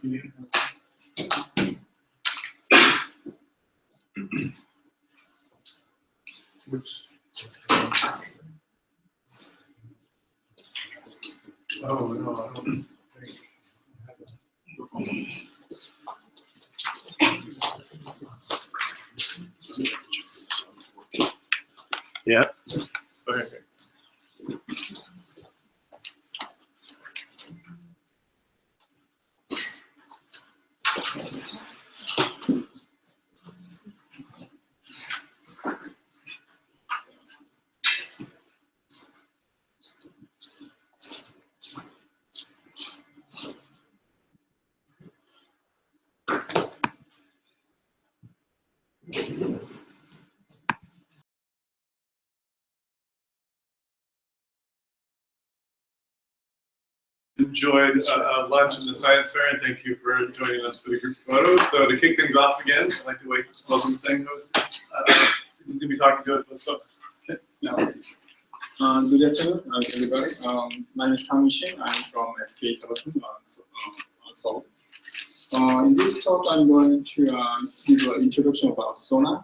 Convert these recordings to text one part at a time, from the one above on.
Oh, no, I don't think. Yeah. Okay. Enjoyed lunch in the science fair, and thank you for joining us for the group photos. So to kick things off again, I'd like to welcome Sang, who's going to be talking to us about stuff. Okay. No. Good afternoon, everybody. My name is Sang Shin. I'm from SK Telecom, Seoul. In this talk, I'm going to give an introduction about SONA.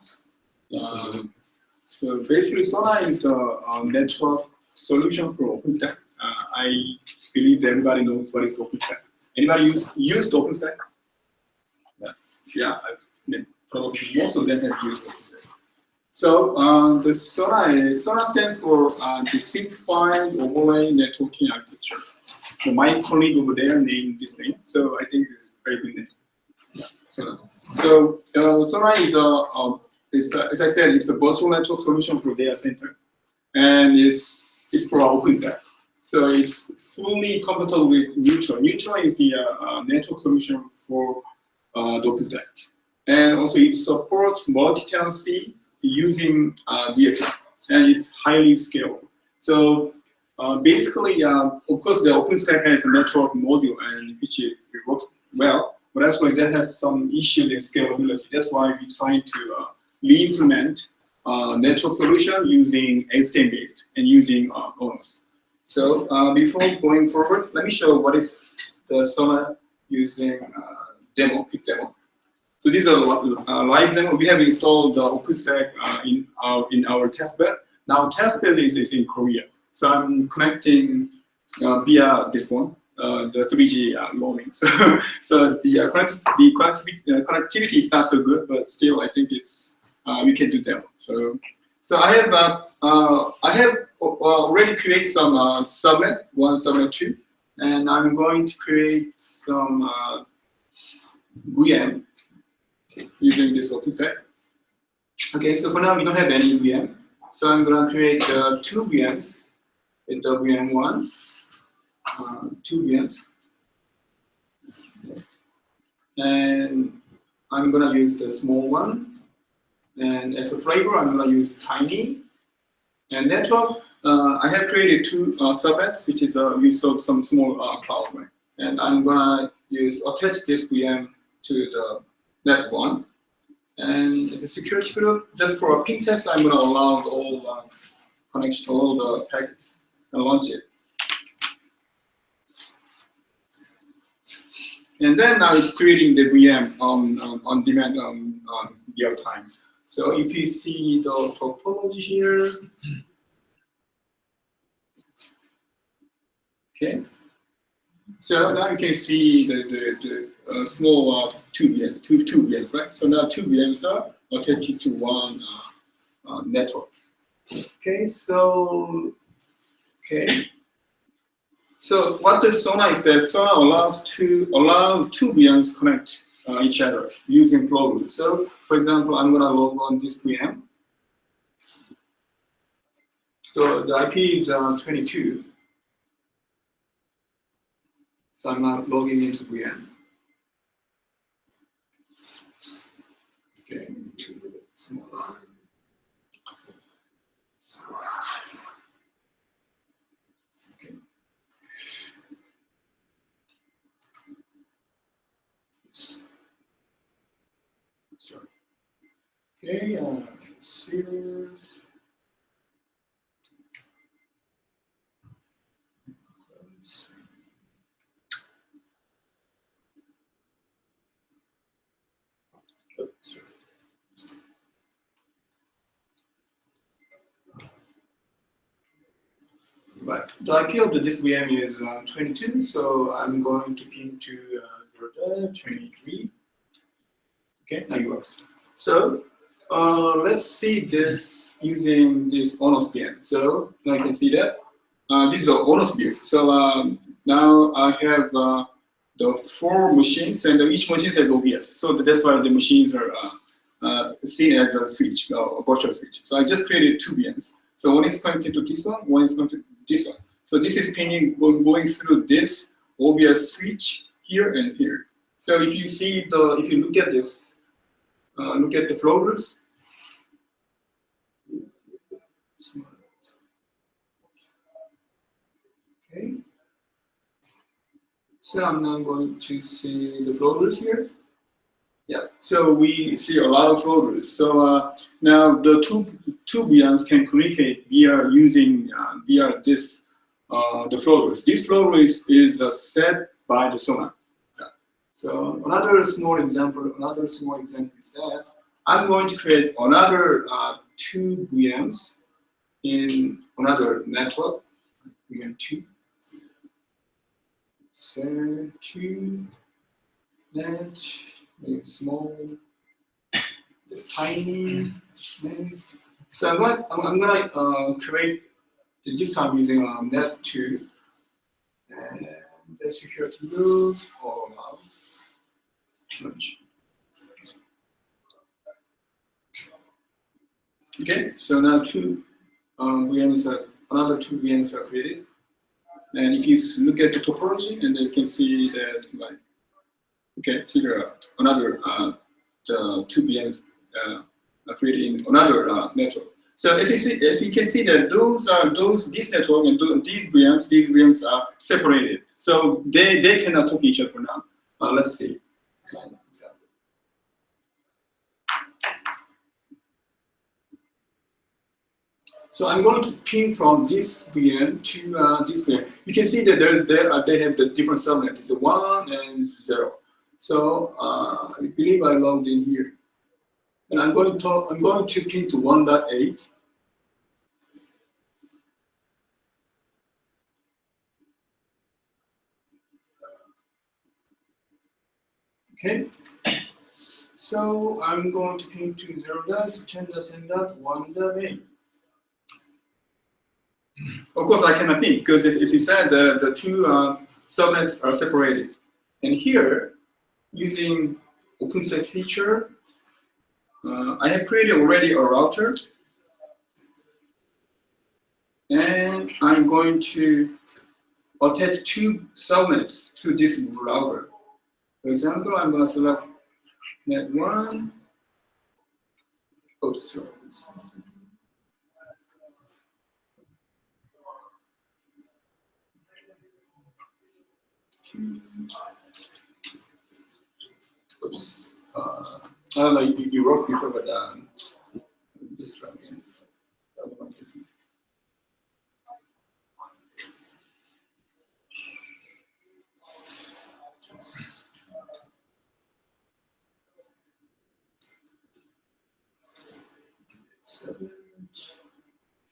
So basically, SONA is the network solution for OpenStack. I believe that everybody knows what is OpenStack. Anybody used OpenStack? Yeah, probably most of them have used OpenStack. So the SONA stands for the Simplified Overlay Networking Architecture. So my colleague over there named this name, so I think this is a very good name. Yeah, SONA. So SONA is as I said, it's a virtual network solution for data center, and it's for OpenStack. So it's fully compatible with Neutron. Neutron is the network solution for the OpenStack. And also it supports multi-tenancy using DXL, and it's highly scalable. So basically, of course, the OpenStack has a network module, and which it works well, but actually that has some issues in scalability. That's why we trying to re-implement network solution using HTML-based and using ONOS. So before going forward, let me show what is the SONA using quick demo. So this is a live demo. We have installed the OpenStack in our testbed. Now testbed is in Korea. So I'm connecting via this phone, the 3G roaming. So the connectivity is not so good, but still I think it's we can do demo. So I have already created some subnet 1, subnet 2, and I'm going to create some VM using this OpenStack. Okay, so for now we don't have any VM, so I'm going to create 2 VMs with the VM1, 2 VMs. Next, and I'm going to use the small one. And as a flavor, I'm going to use Tiny. And network, I have created 2 subnets, which is we saw some small cloud, right? And I'm going to attach this VM to the net one. And as a security group, just for a ping test, I'm going to allow all connection, all the packets, and launch it. And then now it's creating the VM on demand on real time. So if you see the topology here, okay. So now you can see the small 2 VMs, right? So now 2 VMs are attached to one network. Okay, so So what the SONA is that SONA allows 2 VMs connect each other using flow rule. So for example, I'm going to log on this VM. So the IP is 22. So I'm not logging into VM. Okay, smaller. Okay. Sorry. Okay, consider. Right. The IP of this VM is 22, so I'm going to ping to 23. Okay, now it works. So let's see this using this ONOS VM. So now you can see that this is an ONOS Build. So now I have the 4 machines, and each machine has OBS. So that's why the machines are seen as a switch, a virtual switch. So I just created 2 VMs. So one is connected to this one is connected to this one. So this is pinging going through this OBS switch here and here. So if you see if you look at this, look at the floaters. Okay. So I'm now going to see the floaters here. Yeah, so we see a lot of floaters. So now the two VMs can communicate via using via this the floaters. This floater is set by the Sonar. Yeah. So another small example is that I'm going to create another 2 VMs in another network. VM2. So 2 net. Very small, tiny. So I'm gonna create this time using net 2 and the security rules all out. Okay, so now another 2 VMs are created, and if you look at the topology, and you can see that like. Okay, so here are another the 2 VMs are created in another network. So as you can see that this network and these VMs are separated. So they cannot talk to each other now. Let's see. So I'm going to ping from this VM to this VM. You can see that they have the different subnets. It's 1 and 0. So I believe I logged in here, and I'm going to ping to 1.8. Okay. So I'm going to ping to 0.10.1.8. Of course, I cannot ping because, as you said, the 2 subnets are separated, and here. Using OpenStack feature, I have created already a router, and I'm going to attach 2 subnets to this router. For example, I'm going to select net 1. Oh, sorry. Oops. I don't know, you wrote before, but just try again.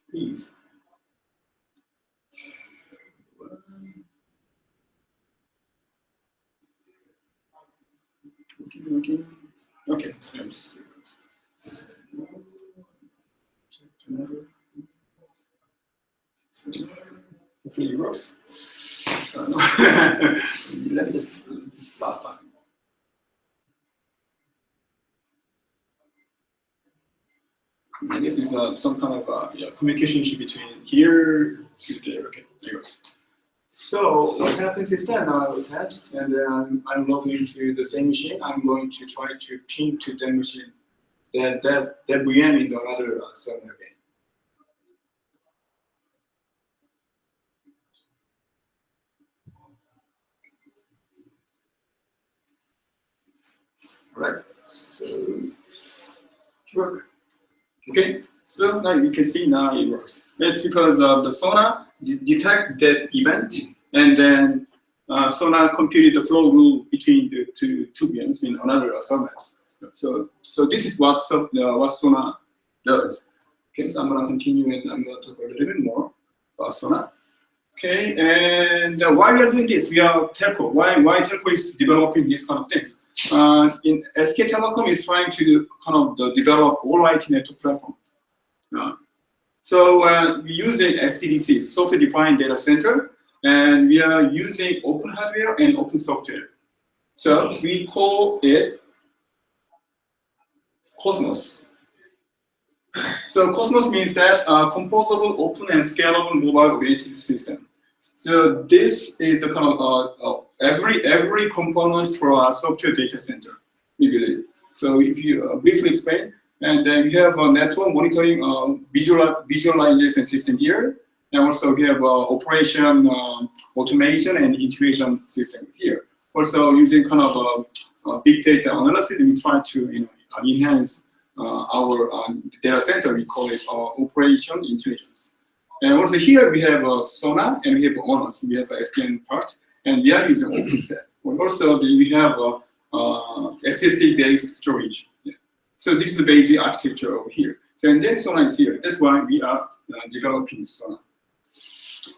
Please. Okay. Hopefully it works. No. Let me just this last time. I guess it's some kind of communication issue between here to there. Okay, there goes. So what happens is that now I attach, and then I'm logging into the same machine. I'm going to try to ping to that machine, that VM in another server again. All right. So work. Okay. So now you can see now it works. It's because of the Sonar detect that event, and then Sonar computed the flow rule between the two VMs in another subnets. So this is what Sona does. Okay, so I'm going to continue and I'm going to talk a little bit more about Sona. Okay, and why we are doing this? We are telco. Why telco is developing these kind of things? In SK Telecom is trying to kind of develop all IT network platform. So we're using SDDCs, software-defined data center, and we are using open hardware and open software. So we call it Cosmos. So Cosmos means that composable, open, and scalable mobile-oriented system. So this is a kind of every component for a software data center, we believe. So if you briefly explain, and then we have a network monitoring visualization system here, and also we have operation automation and integration system here. Also using kind of big data analysis, we try to enhance our data center. We call it operation intelligence. And also here we have Sona and we have ONOS. We have SDN part, and we are using OpenStack. Also we have SSD-based storage. Yeah. So this is the basic architecture over here. So and then Sona is here. That's why we are developing Sona.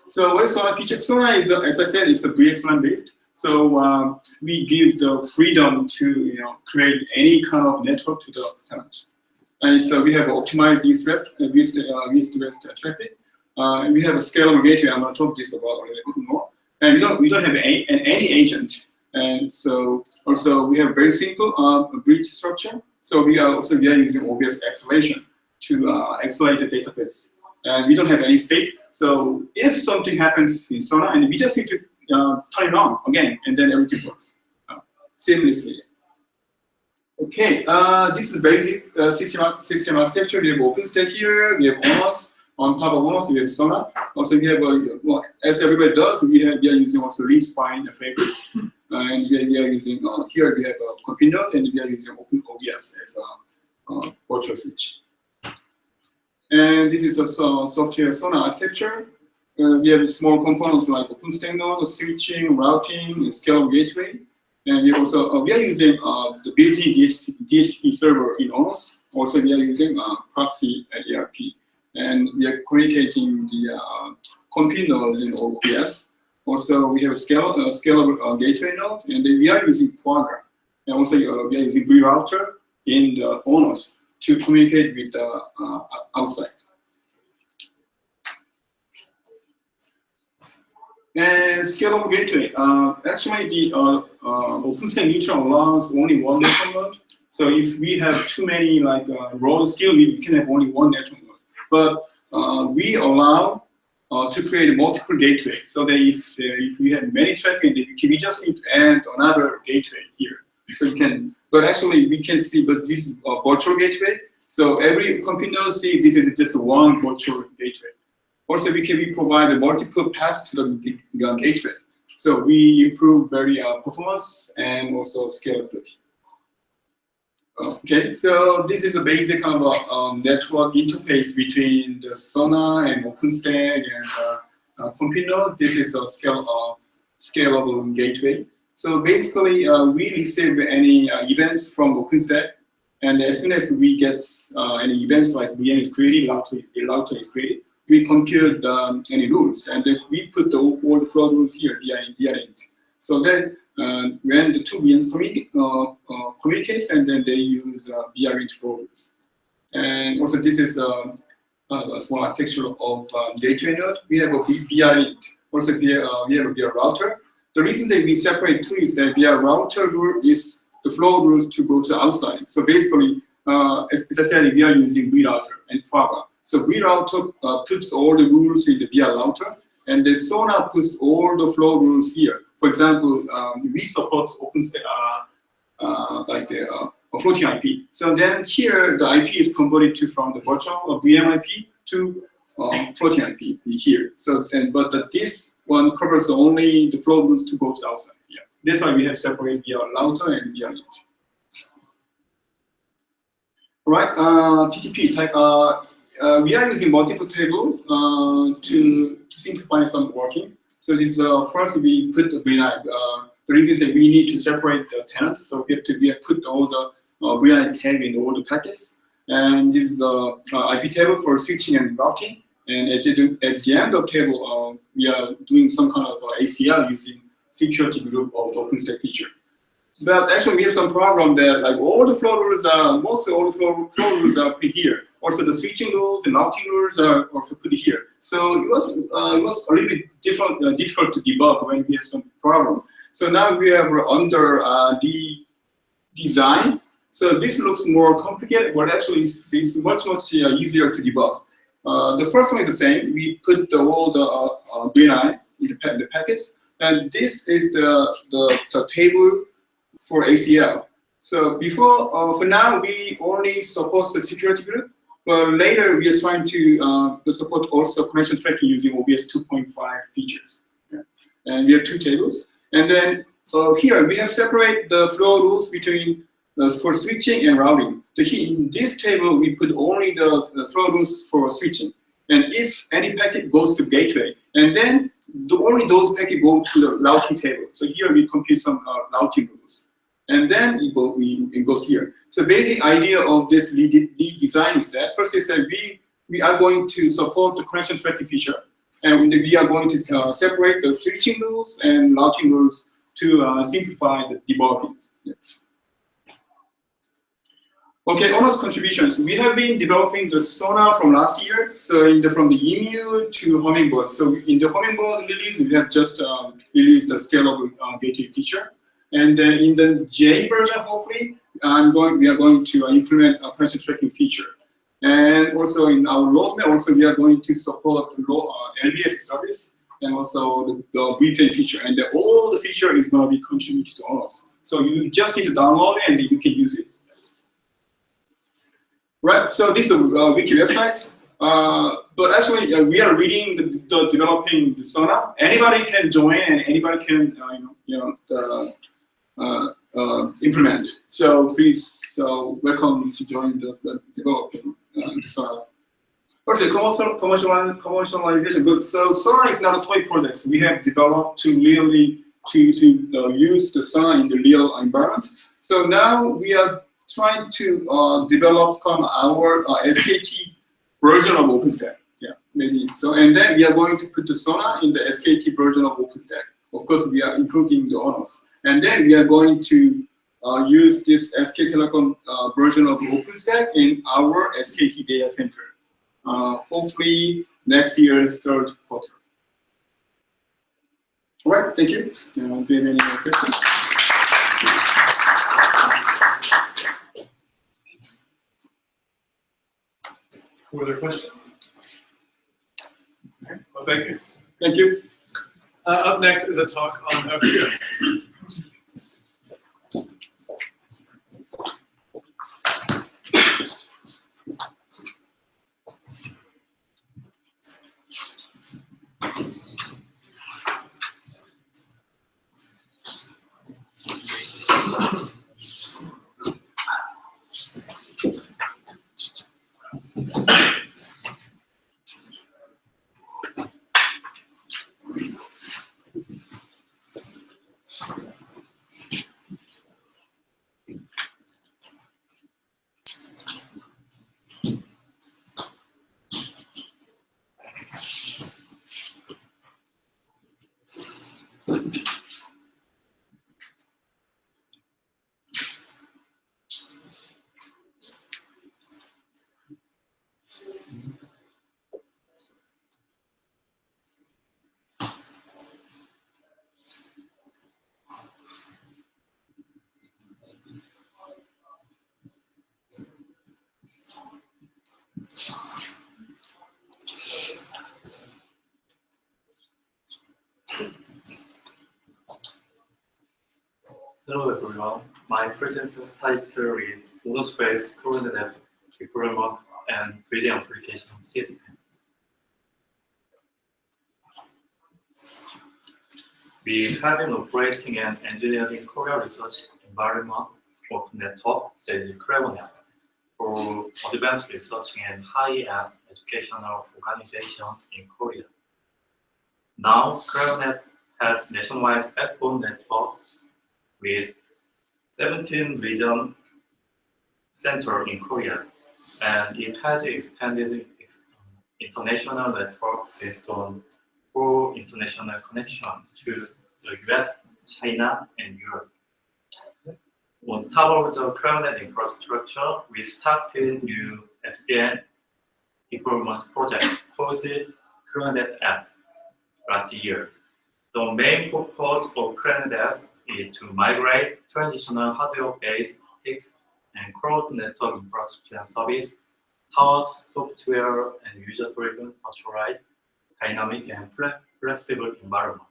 So what is Sona feature? Sona is, as I said, it's a VXLAN based. So we give the freedom to create any kind of network to the tenant. And so we have optimized east-west traffic. We have a scalable gateway. I'm going to talk this about a little bit more. And we don't have any agent. And so also we have very simple bridge structure. So we are using OBS acceleration to accelerate the database. And we don't have any state. So if something happens in Sona, and we just need to turn it on again, and then everything works seamlessly. Okay, this is basic system architecture. We have OpenStack here. We have ONOS. On top of ONOS, we have Sona. Also, we have, as everybody does, we are using also leaf-spine fabric. And we are using, here we have a compute node, and we are using OpenOBS as a virtual switch. And this is the software Sona architecture. We have small components like OpenStack node, switching, routing, and scalable gateway. And we also we are using the built-in DHCP server in ONOS. Also, we are using proxy ERP. And we are communicating the compute nodes in OBS. Also, we have a scalable gateway node, and then we are using Quagga. And also, we are using rerouter in the ONOS to communicate with the outside. And scalable gateway. Actually, the OpenStack neutral allows only one network node. So if we have too many rows, still we can have only one network node. But we allow to create multiple gateway, so that if we have many traffic, we just need to add another gateway here. So you can, but actually we can see, but this is a virtual gateway. So every compute node see this is just one virtual gateway. Also, we provide multiple paths to the gateway. So we improve very performance and also scalability. Okay, so this is a basic kind of network interface between the Sona and OpenStack and compute nodes. This is a scalable gateway. So basically, we receive any events from OpenStack, and as soon as we get any events like VM is created, router is created, we compute any rules, and then we put all the flow rules here via it. So then when the two VMs communicates, and then they use via flow rules. And also this is a small architecture of gateway node. We have a via. Also we have a via router. The reason that we separate two is that via router rule is the flow rules to go to outside. So basically, as I said, we are using vRouter and Quagga. So vRouter puts all the rules in the via router, and the Sona puts all the flow rules here. For example, we support OpenStack a floating IP. So then here the IP is converted from the virtual VM IP to floating IP here. So but this one covers only the flow rules to go to outside. Yeah, that's why we have separated via router and via it. All right, TTP type. We are using multiple tables to simplify some working. So this first we put the reason is that we need to separate the tenants. So we have put all the VNI tag in all the packets. And this is IP table for switching and routing. And at the end of the table, we are doing some kind of ACL using security group of OpenStack feature. But actually, we have some problem that like all the flow rules are, mostly all the flow rules are put here. Also, the switching rules and routing rules are also put here. So it was a little bit difficult to debug when we have some problem. So now we have under the design. So this looks more complicated, but actually it's much easier to debug. The first one is the same. We put all the VNI in the packets, and this is the table for ACL. So before, for now, we only support the security group, but later we are trying to support also connection tracking using OBS 2.5 features. Yeah. And we have two tables. And then here we have separate the flow rules between for switching and routing. So in this table, we put only the flow rules for switching. And if any packet goes to gateway, and then only those packets go to the routing table. So here we compute some routing rules. And then it goes here. So basic idea of this lead design is that first is that we are going to support the connection tracking feature, and we are going to separate the switching rules and routing rules to simplify the debugging. Yes. Okay, ONOS contributions. We have been developing the Sona from last year. So from the EMU to Hummingbird. So in the Hummingbird release, we have just released the scalable gateway feature. And in the J version, hopefully, we are going to implement a connection tracking feature. And also in our roadmap, also we are going to support LBS service and also the VPN feature. And all the feature is going to be contributed to ONOS. So you just need to download it and you can use it. Right. So this is a wiki website. But actually, we are reading the developing the Sona. Anybody can join and anybody can implement. So please, welcome to join the developing the Sona. First, commercialization. Good. So Sona is not a toy project. So we have developed to really use the Sona in the real environment. So now we are trying to develop our SKT version of OpenStack. Yeah, maybe. So and then we are going to put the Sona in the SKT version of OpenStack. Of course, we are including the ONOS. And then we are going to use this SK Telecom version of OpenStack in our SKT data center. Hopefully next year's third quarter. All right, thank you. Do you have any more questions? Were there questions? Okay. Well, thank you. Thank you. Up next is a talk on OPA. Hello everyone, my presentation title is ONOS-based coordinates deployment and breeding application system. We have been operating and engineering Korea research environment of network that is CleverNet for advanced research and high-end educational organization in Korea. Now, CleverNet has nationwide backbone network with 17 regions center in Korea, and it has extended international network based on 4 international connections to the US, China, and Europe. On top of the current infrastructure, we started new SDN deployment project called ONOS last year. The main purpose of ONOS is to migrate traditional hardware-based fixed and cloud network infrastructure and service toward software and user-driven virtualized, dynamic, and flexible environment.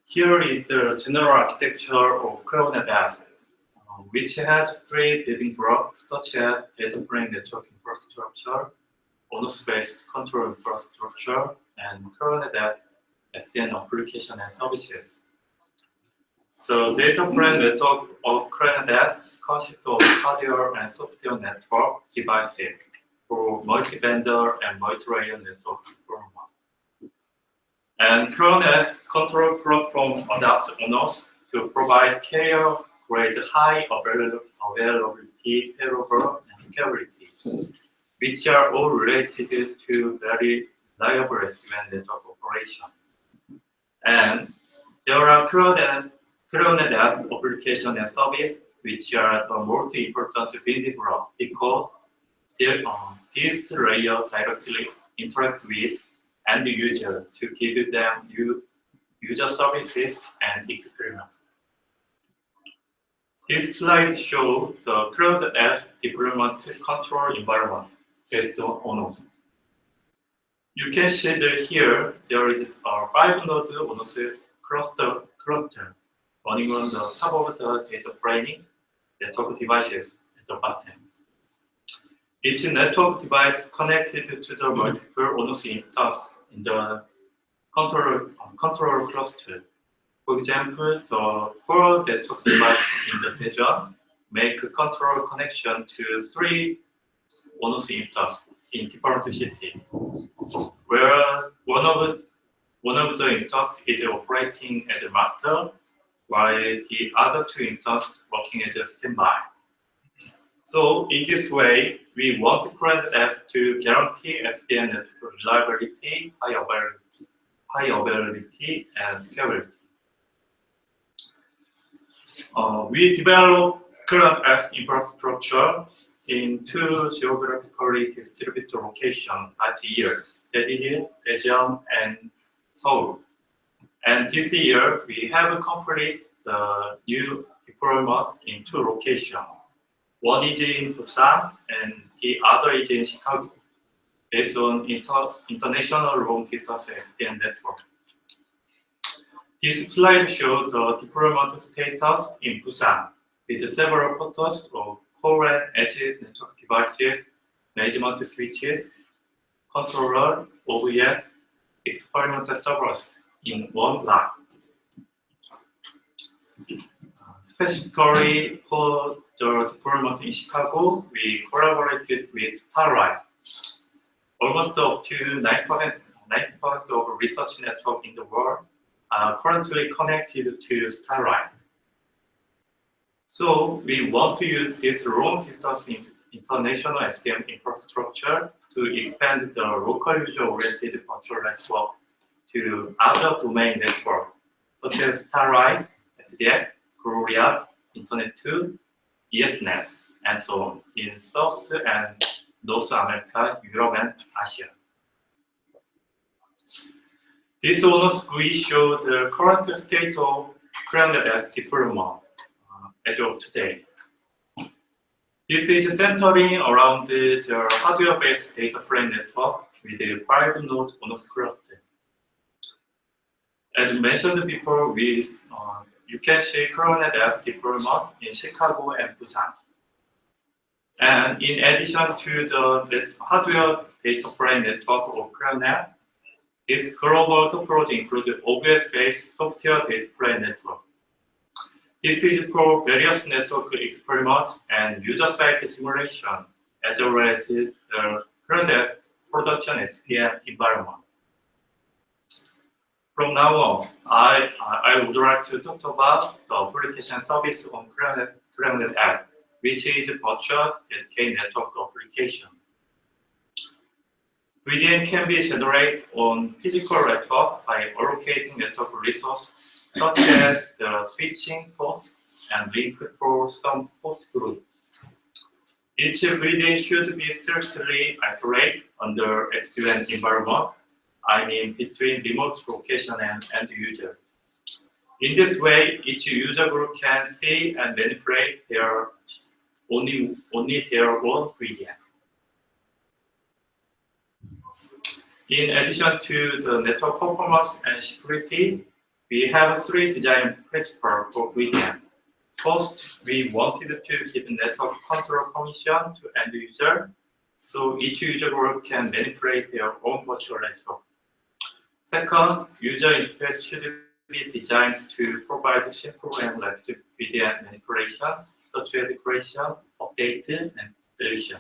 Here is the general architecture of ONOS, which has 3 building blocks such as data plane network infrastructure, ONOS-based control infrastructure, and ONOS SDN application and services. The data plane network of ONOS consists of hardware and software network devices for multi-vendor and multi-layer network deployment. And ONOS control platform adapts ONOS to provide carrier-grade high availability, failover, and scalability, which are all related to very reliable SD-WAN network operation. And there are ONOS application and service, which are the most important building block because this layer directly interact with end user to give them user services and experience. This slide shows the ONOS deployment control environment based on ONOS. You can see that here there is a 5-node ONOS cluster running on the top of the data planing network devices at the bottom. Each network device connected to the multiple ONOS instance in the controller cluster. For example, the core network device in the Daejeon make a control connection to 3 ONOS instances in different cities, where one of the instances is operating as a master, while the other 2 instances working as a standby. So in this way, we want ONOS to guarantee SDN network reliability, high availability, and scalability. We developed ONOS infrastructure in 2 geographically distributed locations last year, Daejeon and Seoul. And this year, we have completed the new deployment in 2 locations. One is in Busan, and the other is in Chicago, based on international long-distance SDN network. This slide shows the deployment status in Busan, with several photos of core and edge network devices, management switches, controller, OBS, experimental servers in ON.Lab. Specifically for the deployment in Chicago, we collaborated with Starlight. Almost up to 90% of research network in the world are currently connected to Starlight. So we want to use this long-distance international SDN infrastructure to expand the local user-oriented virtual network to other domain networks, such as Starlight, SDN, Gloria, Internet 2, ESNet, and so on, in South and North America, Europe, and Asia. This ONOS GUI shows the current state of ONOS deployment as of today. This is centering around the hardware-based data plane network with a 5-node ONOS cluster. As mentioned before, you can see ONOS deployment in Chicago and Busan. And in addition to the hardware data plane network of ONOS, this global topology includes OBS-based software data plane network. This is for various network experiments and user-side simulation, as well as the ONOS production SDN environment. From now on, I would like to talk about the application service on CreoNet app, which is a virtual dedicated network application. VDN can be generated on physical network by allocating network resources such as the switching port and link for some host group. Each VDN should be strictly isolated under SD-WAN environment, I mean between remote location and end user. In this way, each user group can see and manipulate their only their own VDN. In addition to the network performance and security, we have three design principles for VDN. First, we wanted to give network control permission to end user, so each user group can manipulate their own virtual network. Second, user interface should be designed to provide simple and rapid VDN manipulation, such as creation, update, and deletion.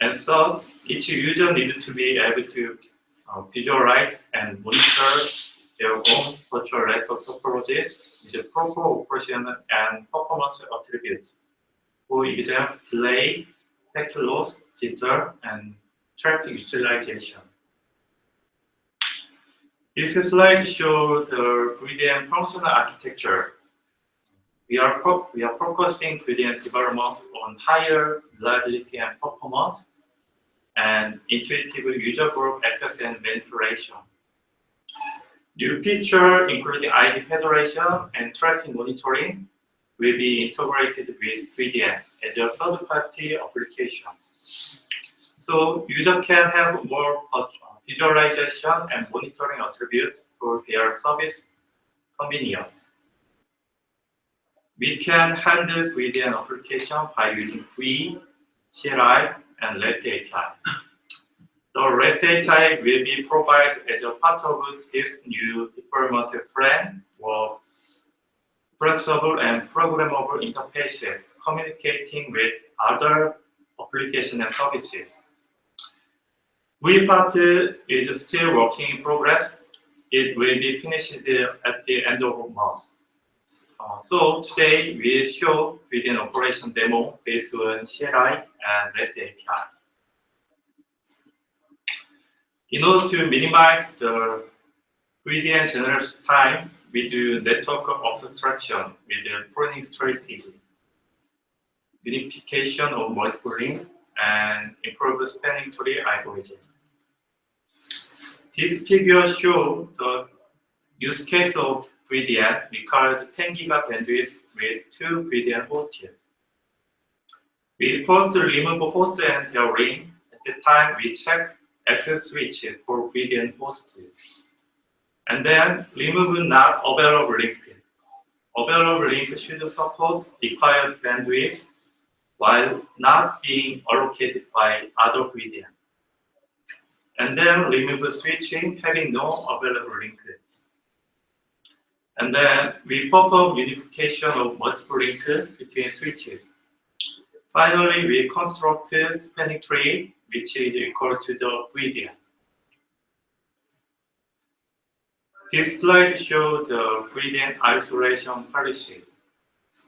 And third, each user needs to be able to visualize and monitor their own virtual network topologies with the proper operation and performance attributes. For example, delay, packet loss, jitter, and traffic utilization. This slide shows the VDN functional architecture. We are focusing VDN development on higher reliability and performance, and intuitive user group access and manipulation. New features, including ID federation and traffic monitoring, will be integrated with VDN as a third-party application. So users can have more visualization and monitoring attributes for their service convenience. We can handle VDN application by using free, CLI, and REST API. The REST API will be provided as a part of this new deployment plan or flexible and programmable interfaces communicating with other applications and services. V part is still working in progress. It will be finished at the end of the month. So today we show VDN operation demo based on CLI and REST API. In order to minimize the VDN generation time, we do network abstraction with a pruning strategy, unification of multiple links, and improve spanning tree algorithm. This figure shows the use case of VDN required 10 GB bandwidth with 2 VDN hosts. We first remove host and their ring. At the time, we check access switch for VDN host. And then remove not available link. Available link should support required bandwidth while not being allocated by other VDN. And then remove switching having no available link. And then we perform unification of multiple links between switches. Finally, we construct a spanning tree which is equal to the VDN. This slide shows the VDN isolation policy.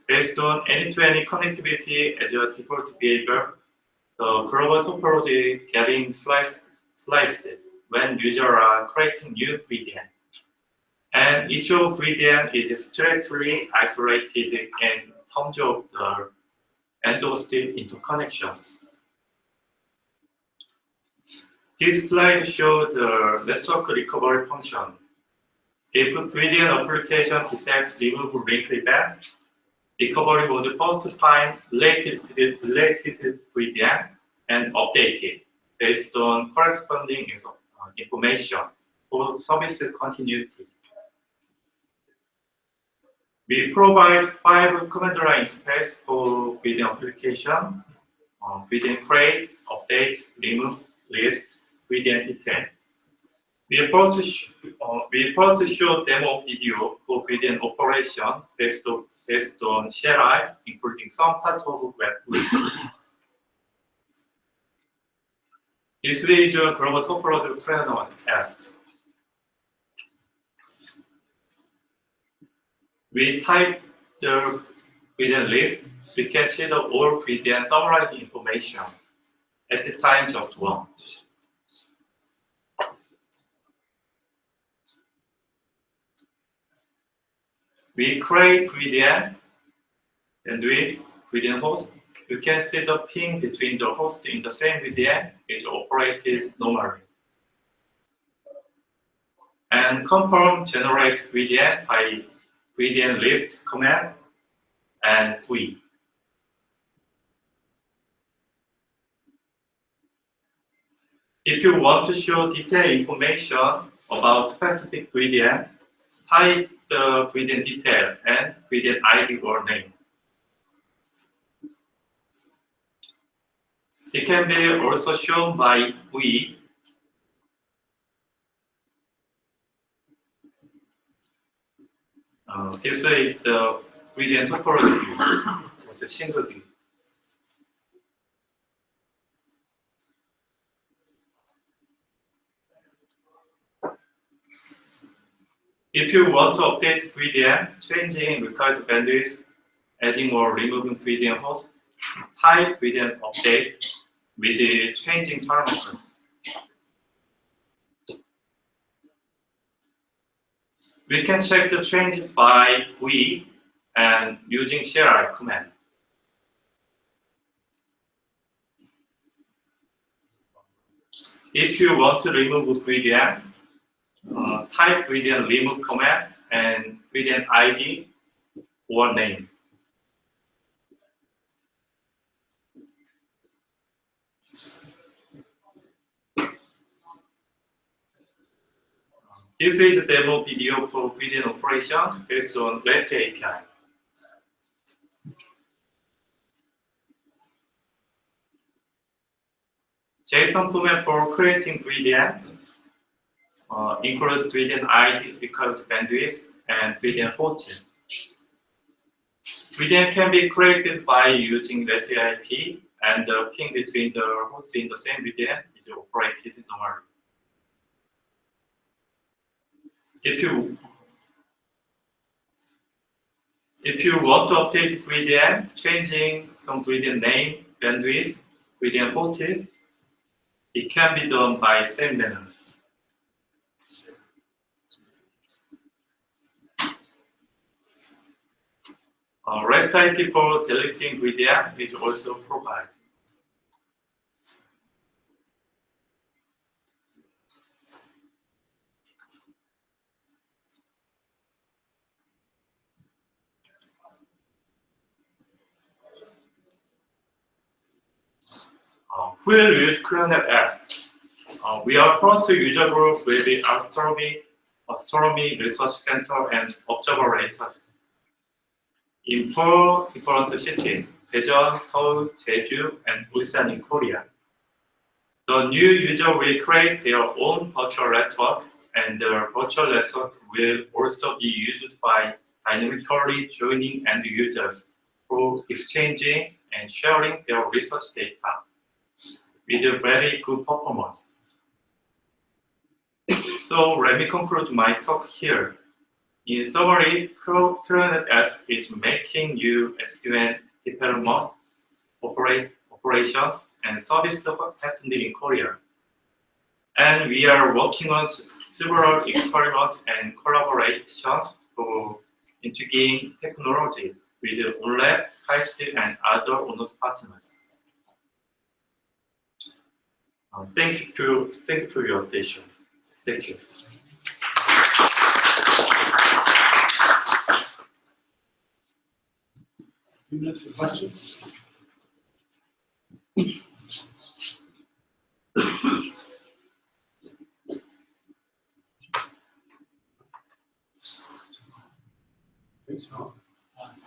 Based on any-to-any connectivity as a default behavior, the global topology getting sliced when users are creating new VDN. And each of VDN is strictly isolated in terms of the end-host interconnections. This slide shows the network recovery function. If VDN application detects remove link event, recovery mode first find related VDN and update it based on corresponding information for service continuity. We provide 5 command line interface for VDN application: VDN create, update, remove, list, VDN detail. We first show demo video for VDN operation based on CLI, including some parts of web. This is a global topology of CreoNet S. we type the VDN list, we can see the all VDN summarized information. At the time, just one. We create VDN, and with VDN host, you can see the ping between the host in the same VDN is operated normally. And confirm generate VDN by VDN list command and GUI. If you want to show detailed information about specific VDN, type the VDN detail and VDN ID or name. It can be also shown by GUI. This is the VDN topology view. It's a single view. If you want to update VDN, changing required bandwidth, adding or removing VDN host, type VDN update with the changing parameters. We can check the changes by GUI and using share command. If you want to remove VDN, type VDN remove command and VDN ID or name. This is a demo video for VDN operation based on REST API. JSON format for creating VDN include VDN ID, required bandwidth, and VDN hosting. VDN can be created by using REST IP, and the ping between the hosts in the same VDN is operated normally. If you want to update VDN, changing some VDN name, bandwidth, VDN hosts, it can be done by same manner. REST IP for deleting VDN is also provided. Who will use ClearNet X? We are part to user group with the Astronomy Research Center and observatories in 4 different cities, Daejeon, Seoul, Jeju, and Ulsan in Korea. The new user will create their own virtual networks, and their virtual network will also be used by dynamically joining end users for exchanging and sharing their research data with a very good performance. So let me conclude my talk here. In summary, ClearNet X is making new SDN development, operations, and service happening in Korea. And we are working on several experiments and collaborations for integrating technology with ON.Lab, and other ONOS partners. Thank you for your attention. Thank you. A few minutes for questions.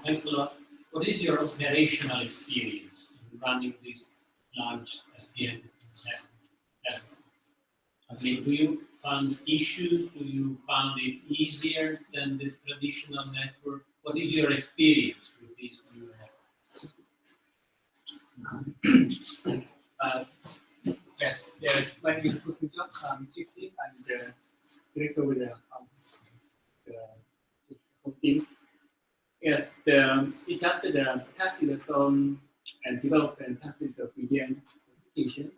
Thanks a lot. What is your operational experience in running this large SDN network? I mean, do you find issues? Do you find it easier than the traditional network? What is your experience with these new networks? When you put it on quickly and directly with the team. Yes, it just tested from and developed and tested the begin application.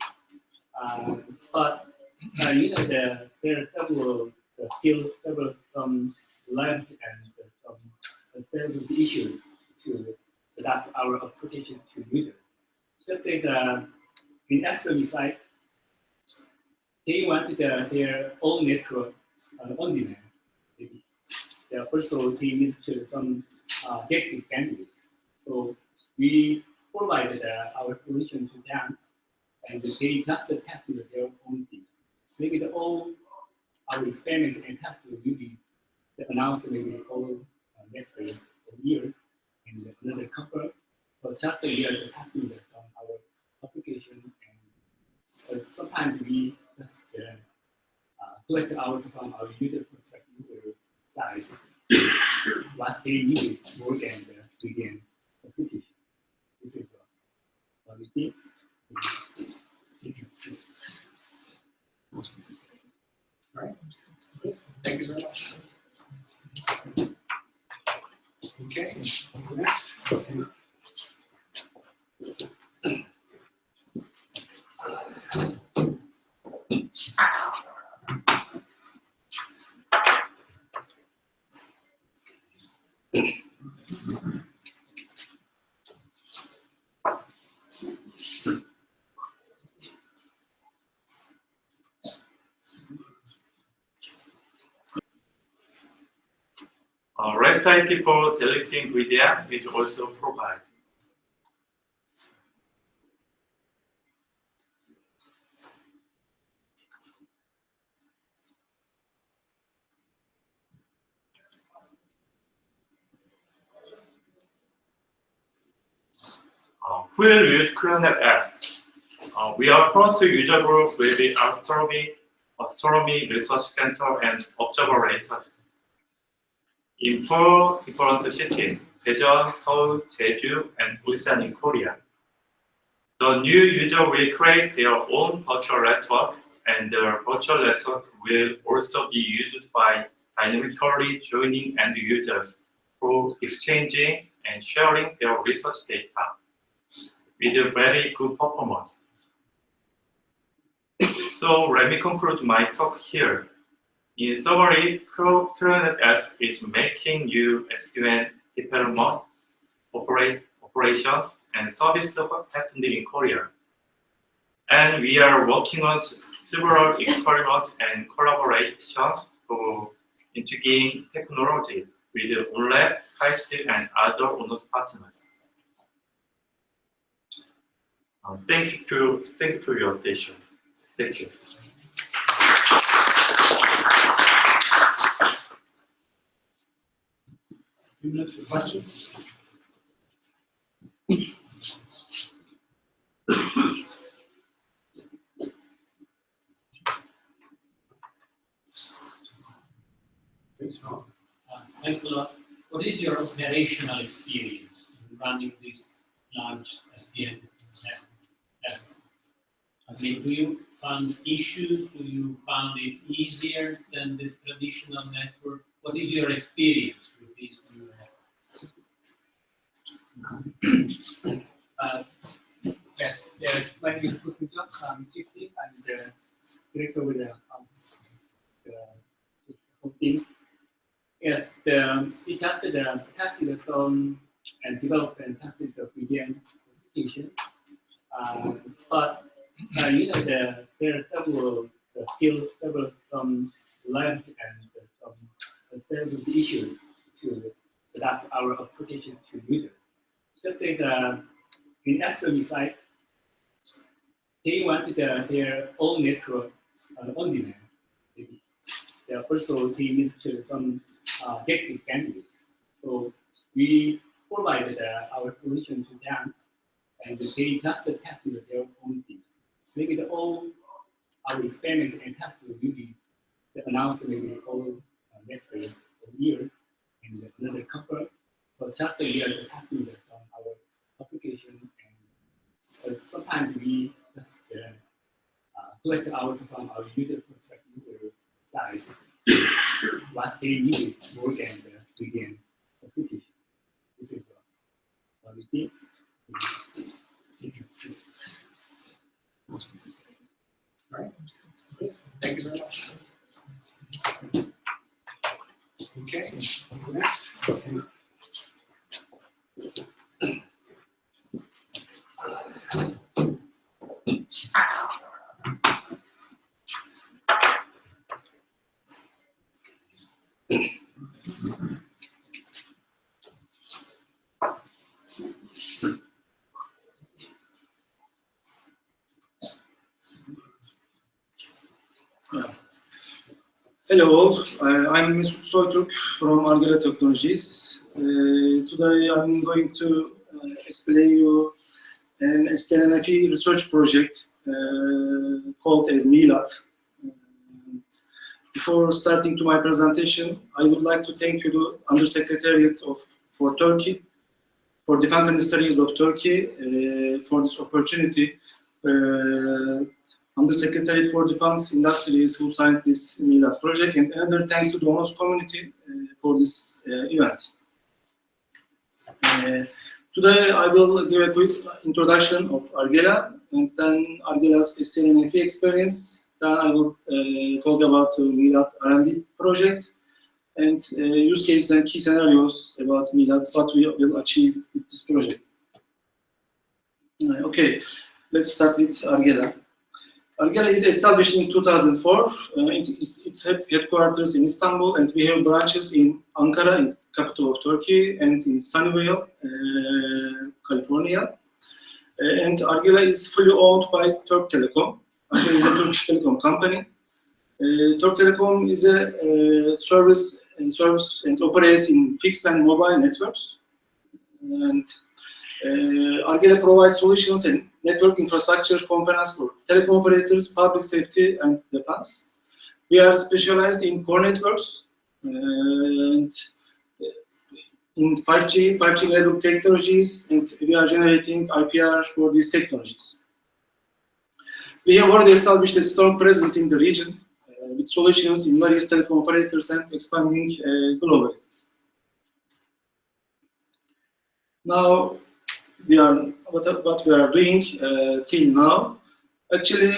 But there are several some lab and some several issues to adapt our application to users. Just like in extreme side, they wanted their own network on demand. Maybe. Also, they need to some dedicated bandwidth. So we provided our solution to them, and they just tested their own thing. Maybe the all our experiment and test will be announced maybe all next years in another conference. But just a year to testing on our application, and sometimes we just collect out from our user perspective, user side, what they need more than the begin application. This is what we think. All right. Thank you very much. Okay. Next. REST IP for deleting media is also provided. Who will use ClearNet X? We are proud to user group will be Astronomy Research Center and observatories in 4 different cities, Daejeon, Seoul, Jeju, and Busan in Korea. The new user will create their own virtual networks, and the virtual network will also be used by dynamically joining end users for exchanging and sharing their research data with a very good performance. So let me conclude my talk here. In summary, ClearNet X is making new SDN development, operations, and service happening in Korea. And we are working on several experiments and collaborations to integrate technology with ON.Lab, and other ONOS partners. Thank you for your attention. Thank you. Few minutes for questions. Thanks a lot. What is your operational experience in running this large SDN network? I mean, do you find issues? Do you find it easier than the traditional network? What is your experience with these new networks? When you put it up, Gypsy and director with the whole team. Yes, it tested from and developed and tested the begin application. But there are several some lab and some several issues to adapt our application to users. Just like in extreme side, they wanted their own network on demand. Maybe. Also, they need to some dedicated bandwidth. So we provided our solution to them, and they just tested their own thing. Maybe the all our experiment and test will be announced maybe all next years in another conference. But just a year to testing on our application, and sometimes we just collect out from our user perspective, user side, what they need more than the begin application. Right. Thank you very much. Okay. Next. Hello, I'm Mesut Soytürk from Argela Technologies. Today I'm going to explain you an STNFE research project called as MILAT. Before starting to my presentation, I would like to thank you, the Undersecretariat for Turkey, for Defense Ministries of Turkey, for this opportunity. Undersecretariat for Defense Industries who signed this MILAT project, and another thanks to the ONOS community for this event. Today I will give a quick introduction of Argela, and then Argela's STNFE experience. Then I will talk about the MILAT R&D project and use cases and key scenarios about MILAT, what we will achieve with this project. Okay, let's start with Argela. Argela is established in 2004. Its headquarters in Istanbul, and we have branches in Ankara, capital of Turkey, and in Sunnyvale, California. And Argela is fully owned by Turk Telekom. Argela is a Turkish telecom company. Turk Telekom is a service and operates in fixed and mobile networks. And Argela provides solutions and network infrastructure components for telecom operators, public safety, and defense. We are specialized in core networks and in 5G-enabled technologies, and we are generating IPR for these technologies. We have already established a strong presence in the region with solutions in various telecom operators and expanding globally. Now, what we are doing till now. Actually,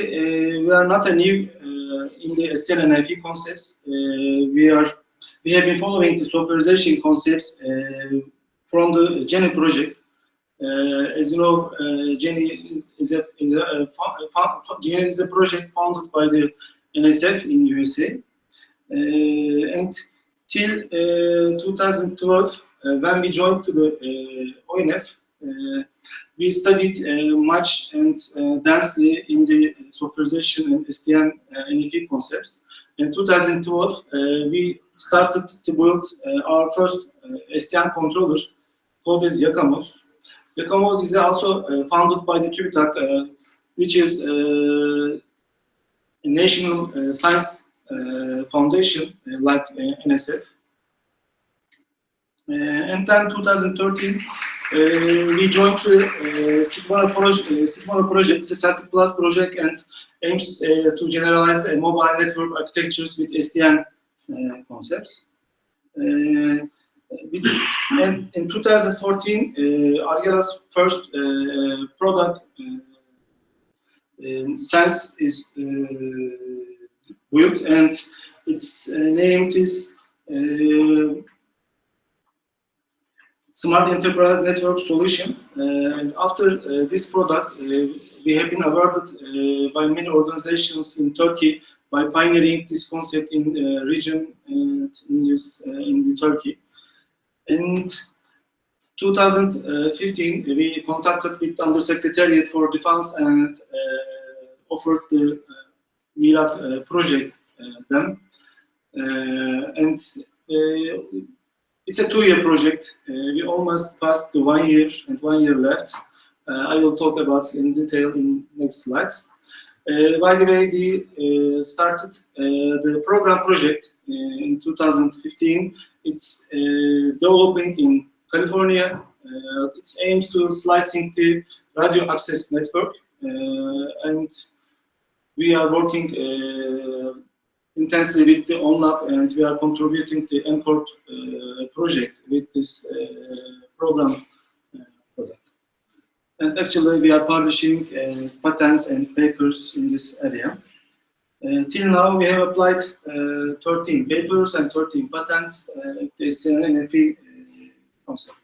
we are not a new in the STNFE concepts. We have been following the softwareization concepts from the GENI project. As you know, GENI is a project founded by the NSF in USA, and till 2012, when we joined to the ONF. We studied much and densely in the softwareization and STNFE concepts. In 2012, we started to build our first STN controller called as Yakamos. Yakamos is also founded by the TÜBİTAK, which is a national science foundation like NSF. And then 2013, we joined the Sigma project. It's a Circuit Plus project and aims to generalize mobile network architectures with SDN concepts. And in 2014, Argela's first product, SENSE, is built, and its name is Smart Enterprise Network Solution. And after this product, we have been awarded by many organizations in Turkey by pioneering this concept in the region and in Turkey. In 2015, we contacted with the Undersecretariat for Defense and offered the MILAT project them. And it's a 2-year project. We almost passed the 1 year and 1 year left. I will talk about in detail in next slides. By the way, we started the program project in 2015. It's developing in California. It aims to slicing the radio access network, and we are working intensely with the ON.Lab, and we are contributing the ENCORD project with this program product. And actually, we are publishing patents and papers in this area. Till now, we have applied 13 papers and 13 patents the SDN NFV concept.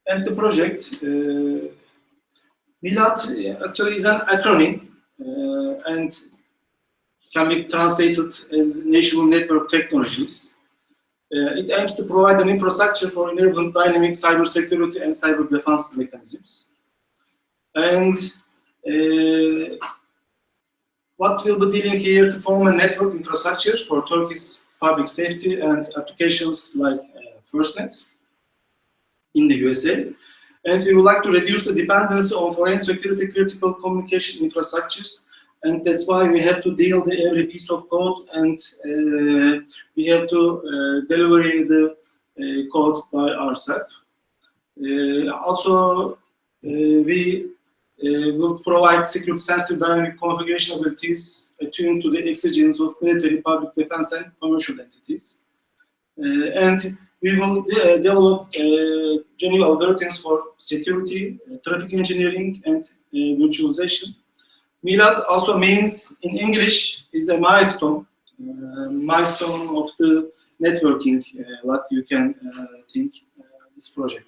And the project, NILAT actually is an acronym and can be translated as National Network Technologies. It aims to provide an infrastructure for enabling dynamic cybersecurity and cyber defense mechanisms. And what we'll be dealing here to form a network infrastructure for Turkey's public safety and applications like FirstNet in the USA. And we would like to reduce the dependency on foreign security critical communication infrastructures. And that's why we have to deal with every piece of code, and we have to deliver the code by ourselves. Also, we will provide security-sensitive dynamic configuration abilities attuned to the exigence of military, public defense, and commercial entities. And we will develop genuine algorithms for security, traffic engineering, and virtualization. NILAT also means, in English, is a milestone of the networking, like you can think this project.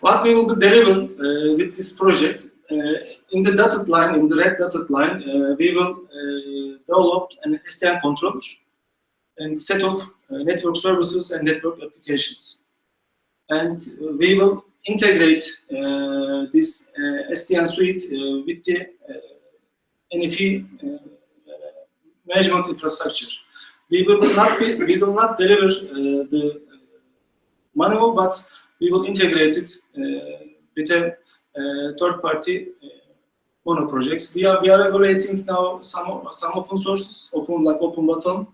What we will deliver with this project, in the dotted line, in the red dotted line, we will develop an SDN controller and set of network services and network applications. And we will integrate this SDN suite with the NFV management infrastructure. We will not deliver the manual, but we will integrate it with a third-party mono projects. We are evaluating now some open sources, like OpenButton,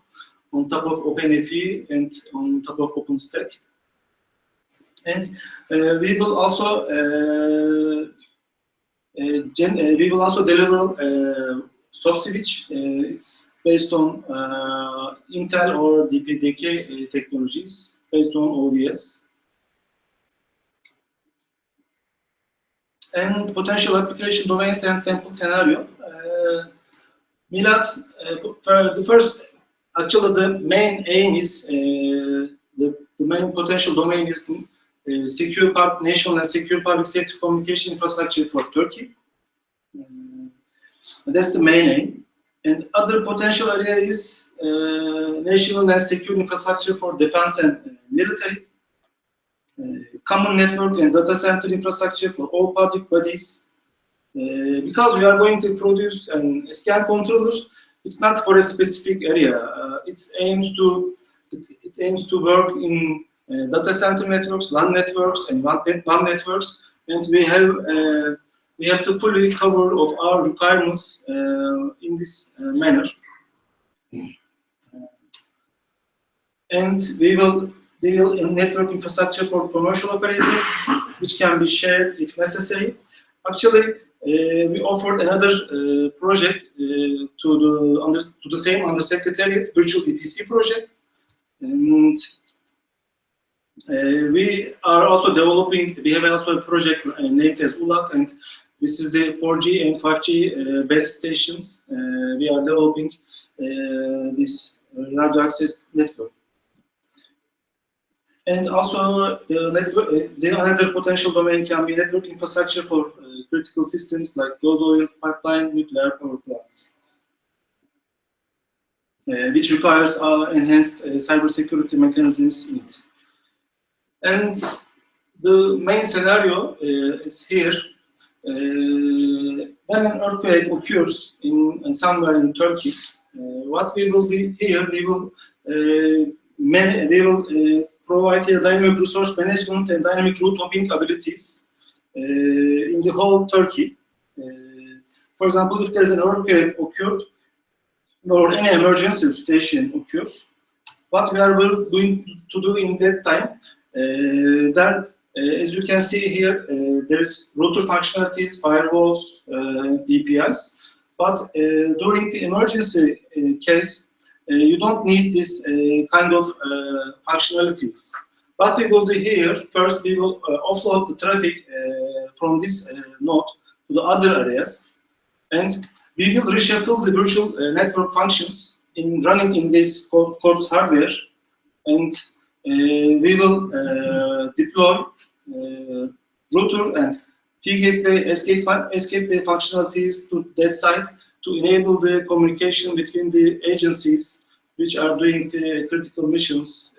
on top of OpenFE and on top of OpenStack. And we will also deliver soft switch. It's based on Intel or DPDK technologies based on OVS. And potential application domains and sample scenario. NILAT, the first, actually the main aim is, the main potential domain is secure national and secure public safety communication infrastructure for Turkey. That's the main aim. And other potential area is national and secure infrastructure for defense and military. Common network and data center infrastructure for all public bodies. Because we are going to produce an SDN controller, it's not for a specific area. It aims to work in data center networks, LAN networks, and WAN networks, and we have to fully cover of our requirements in this manner. And we will deal in network infrastructure for commercial operators, which can be shared if necessary. Actually, we offered another project to the same Undersecretariat, Virtual EPC project, and we are also developing. We have also a project named as ULAC, and this is the 4G and 5G base stations. We are developing this radio access network. And also, the another potential domain can be network infrastructure for critical systems like closed oil pipeline, nuclear power plants, which requires enhanced cybersecurity mechanisms in it. And the main scenario is here. When an earthquake occurs in somewhere in Turkey, what we will do here, we will provide here dynamic resource management and dynamic route hopping abilities in the whole Turkey. For example, if there's an earthquake occurred or any emergency situation occurs, what we are going to do in that time, then as you can see here, there's router functionalities, firewalls, DPIs, but during the emergency case, you don't need this kind of functionalities. what we will do here, first we will offload the traffic from this node to the other areas, and we will reshuffle the virtual network functions in running in this CORS hardware, and we will deploy router and P-gateway, S-gateway functionalities to that site to enable the communication between the agencies which are doing the critical missions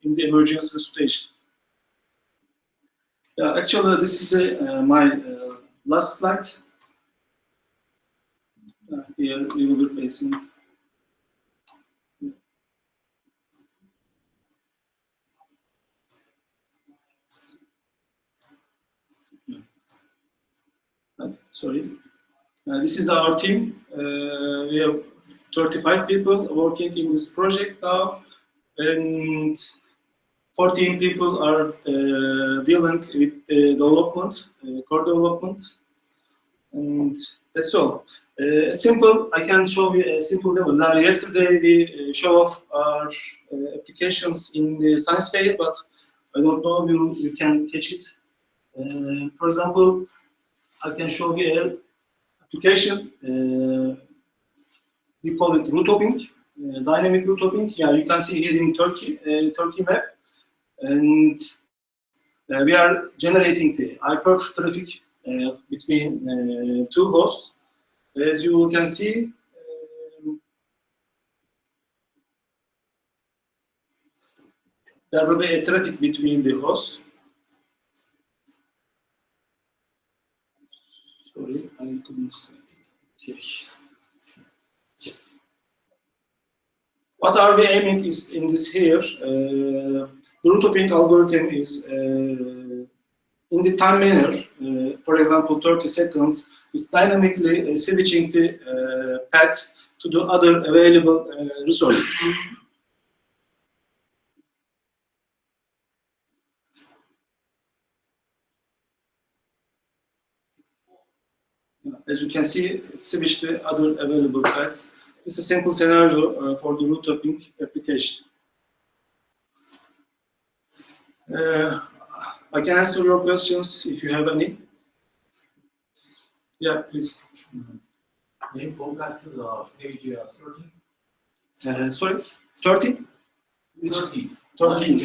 in the emergency situation. Yeah, actually, this is my last slide. Here we will be replacing. Sorry. This is our team. We have 35 people working in this project now, and 14 people are dealing with development, core development, and that's all. Simple, I can show you a simple demo. Now, yesterday we show off our applications in the science fair, but I don't know if you can catch it. For example, I can show you an application. We call it route hopping, dynamic route hopping. Yeah, you can see here in Turkey, Turkey map. And we are generating the hyperf traffic between two hosts. As you can see, there will be a traffic between the hosts. Sorry, I couldn't. Okay. What are we aiming is in this here? The route hopping algorithm is in the time manner. For example, 30 seconds is dynamically switching the path to the other available resources. As you can see, it switched the other available paths. This is a simple scenario for the route hopping application. I can answer your questions if you have any. Yeah, please. Can you go back to the page 13? Sorry, 30? 13. 13.